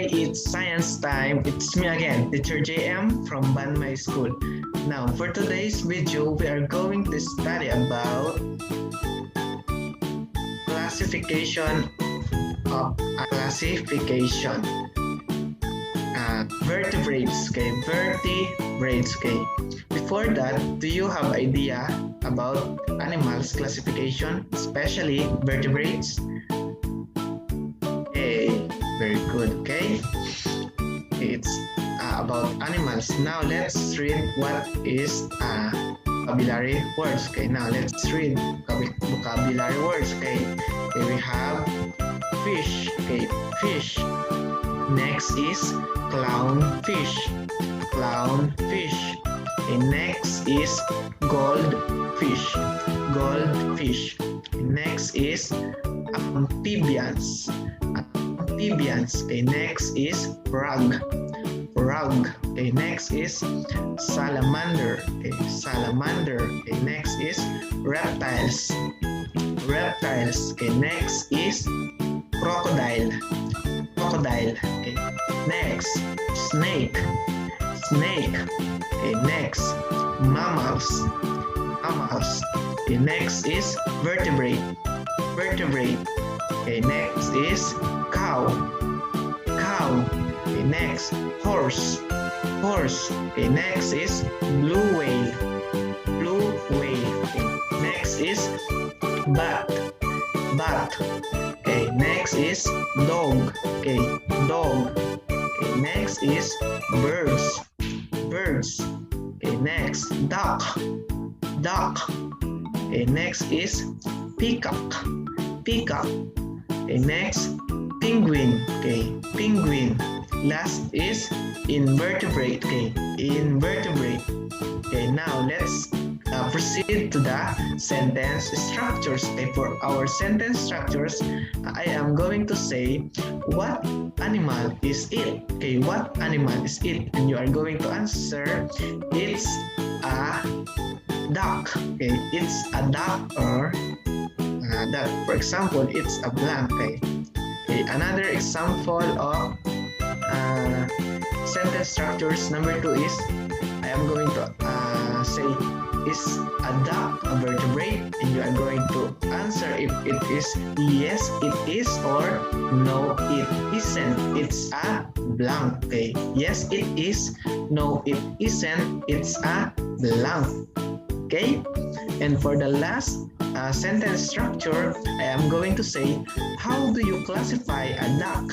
Today it's science time. It's me again, Teacher JM from Banmay School. Now, for today's video, we are going to study about classification of vertebrates. Okay, vertebrates. Okay. Before that, do you have idea about animals classification, especially vertebrates? Very good. Okay, it's about animals. Now let's read what is vocabulary words. Okay, now let's read vocabulary words. Okay, we have fish. Okay, fish. Next is clownfish. Clownfish. Okay, next is goldfish. Goldfish. Next is amphibians. Amphibians. Okay, next is frog. Frog. Okay, next is salamander. Okay, salamander. Okay, next is reptiles. Reptiles. Okay, next is crocodile. Crocodile. Okay, next snake. Snake. Okay, next mammals. Mammals. Okay, next is vertebrate. Vertebrate. Okay, next is cow. Cow. Okay, next horse. Horse. Okay, next is blue whale. Blue whale. Okay, next is bat. Bat. Okay, next is dog. Okay, dog. Okay, next is birds. Birds. Okay, next duck. Duck. Okay, next is peacock. Peacock. Okay, next penguin. Okay, penguin. Last is invertebrate. Okay, invertebrate. Okay, now let's proceed to the sentence structures. Okay, for our sentence structures, I am going to say what animal is it. Okay, what animal is it? And you are going to answer it's a duck. Okay, it's a duck or that. For example, it's a blank. Okay. Okay, another example of sentence structures number 2 is I am going to say is a duck a vertebrate, and you are going to answer if it is yes it is or no it isn't. It's a blank. Okay, yes it is, no it isn't, it's a blank. Okay, and for the last sentence structure, I am going to say, how do you classify a duck?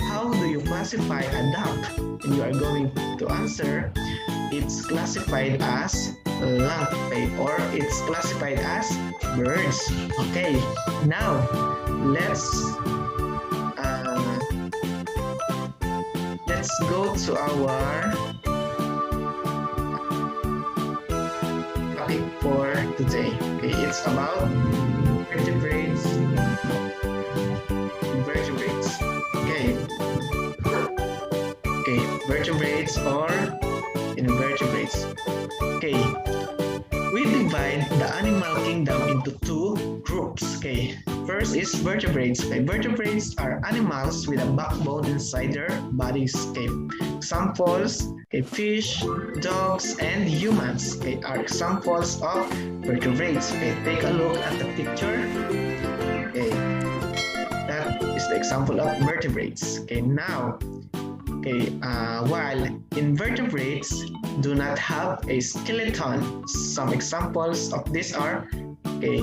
How do you classify a duck? And you are going to answer, it's classified as langue, or it's classified as birds. Okay, now let's go to our topic for today. Okay, it's about vertebrates. Vertebrates. Okay. Okay, vertebrates or invertebrates. Okay. We divide the animal kingdom into 2 groups. Okay. First is vertebrates. Okay. Vertebrates are animals with a backbone inside their bodies. Okay. Examples, okay, fish, dogs, and humans, okay, are examples of vertebrates. Okay, take a look at the picture. Okay, that is the example of vertebrates. Okay, now, okay, while invertebrates do not have a skeleton, some examples of these are, okay,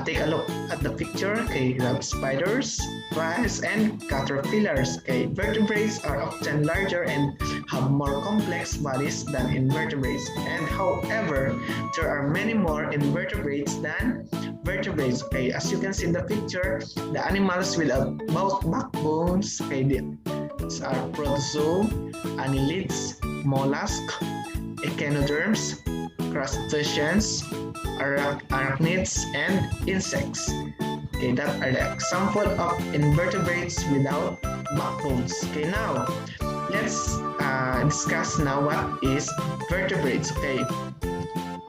take a look at the picture. Okay, you have spiders, flies, and caterpillars. Okay, vertebrates are often larger and have more complex bodies than invertebrates. And however, there are many more invertebrates than vertebrates. Okay, as you can see in the picture, the animals with both backbones, okay, these are protozoa, annelids, mollusks, echinoderms, crustaceans, arachnids, and insects. Okay, that are the example of invertebrates without backbones. Okay, now let's discuss now what is vertebrates. Okay,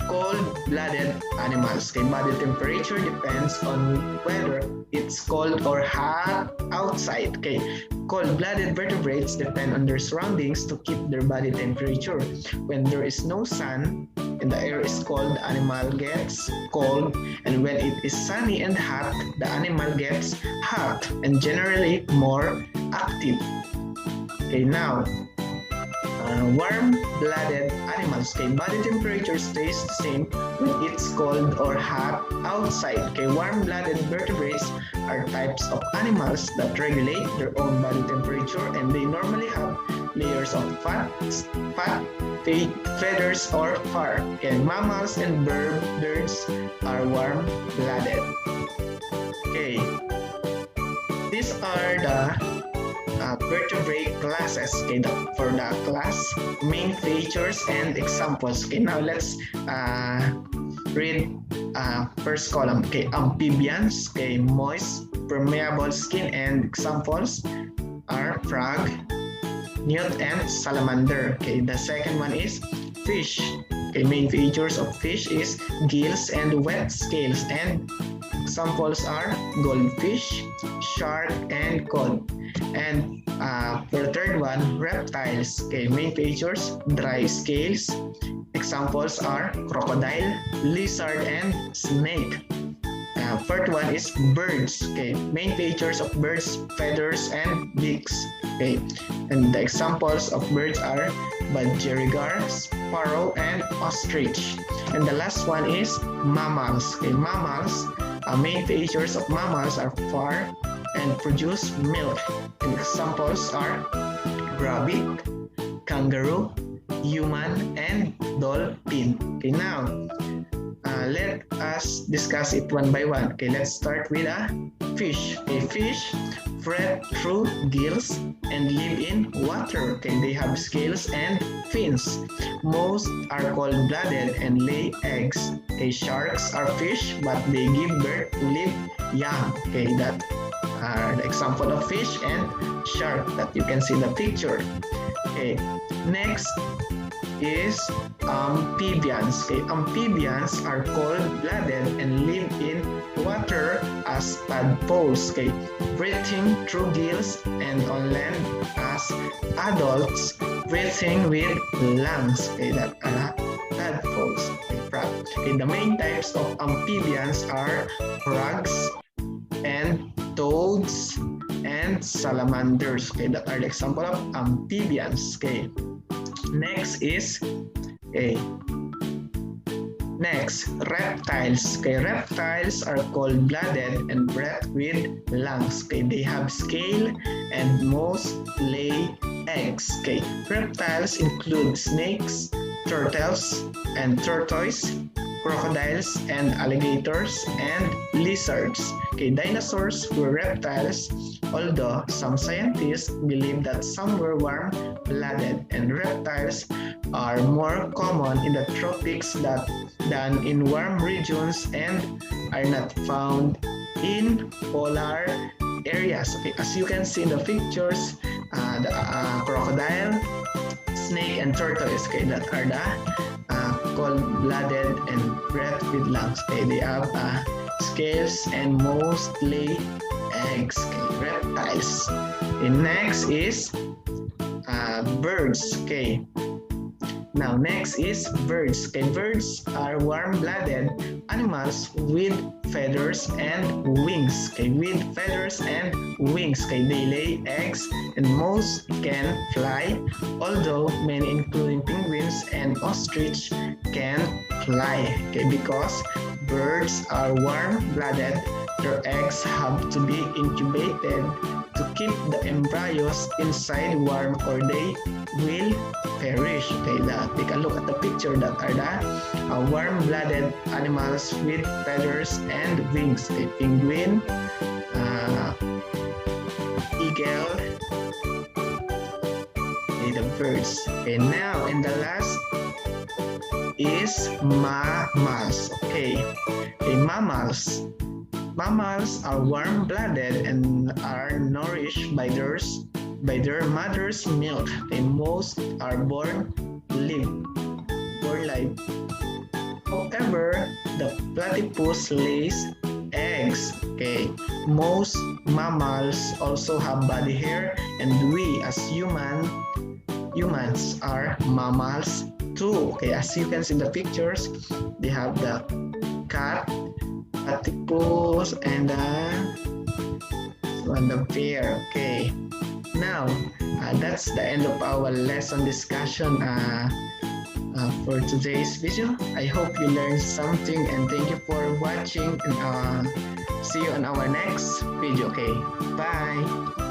cold-blooded animals. Okay, body temperature depends on whether it's cold or hot outside. Okay, Cold-blooded vertebrates depend on their surroundings to keep their body temperature. When there is no sun and the air is cold, the animal gets cold, and when it is sunny and hot, the animal gets hot and generally more active. Okay, now warm-blooded animals, okay, body temperature stays the same when it's cold or hot outside. Okay, warm-blooded vertebrates are types of animals that regulate their own body temperature, and they normally have layers of fat, feathers, or fur. Okay, mammals and birds are warm-blooded. Okay, these are the vertebrate classes, okay, for the class main features and examples. Okay, now let's read first column. Okay, amphibians, okay, moist permeable skin, and examples are frog, newt, and salamander. Okay, the second one is fish. Okay, main features of fish is gills and wet scales, and examples are goldfish, shark, and cod. And for the third one, reptiles. Okay, main features, dry scales. Examples are crocodile, lizard, and snake. Fourth one is birds. Okay, main features of birds, feathers, and beaks. Okay, and the examples of birds are budgerigar, sparrow, and ostrich. And the last one is mammals. Okay, mammals. Main features of mammals are fur and produce milk. And examples are rabbit, kangaroo, human, and dolphin. Okay, now let us discuss it one by one. Okay, let's start with a fish. Okay, fish breathe through gills and live in water. Okay, they have scales and fins. Most are cold-blooded and lay eggs. Okay, sharks are fish, but they give birth to live young. Okay, that are the example of fish and shark that you can see in the picture. Okay, next is amphibians. Okay, amphibians are cold-blooded and live in water as tadpoles. Okay, breathing through gills, and on land as adults, breathing with lungs. Okay, that are tadpoles. Okay, the main types of amphibians are frogs and toads and salamanders. Okay, that are the example of amphibians. Okay, next is next reptiles. Okay, reptiles are cold-blooded and breathe with lungs. Okay, they have scale and most lay eggs. Okay, reptiles include snakes, turtles and tortoise, crocodiles and alligators, and lizards. Okay, dinosaurs were reptiles, although some scientists believe that some were warm-blooded, and reptiles are more common in the tropics than in warm regions and are not found in polar areas. Okay, as you can see in the pictures, the crocodile, snake, and tortoise, okay, that are the cold-blooded and breathe with lungs. Okay, they have scales and mostly eggs. Okay, reptiles. Okay, next is birds. Okay, now next is birds. Okay, birds are warm-blooded animals with feathers and wings. Okay, with feathers and wings. Okay, they lay eggs and most can fly, although many, including penguins and ostrich, can fly. Okay, because birds are warm-blooded, their eggs have to be incubated to keep the embryos inside warm or they will perish. Okay, take a look at the picture. That are the warm-blooded animals with feathers and wings. Okay, penguin, eagle, okay, the birds. Okay, now and the last is mammals. Okay, mammals. Mammals are warm-blooded and are nourished by their mother's milk. Okay, most are born live. However, the platypus lays eggs. Okay, most mammals also have body hair, and we as humans are mammals too. Okay, as you can see in the pictures, they have the cat, platypus, and the bear. Okay, now that's the end of our lesson discussion for today's video. I hope you learned something, and thank you for watching, and see you on our next video. Okay, bye.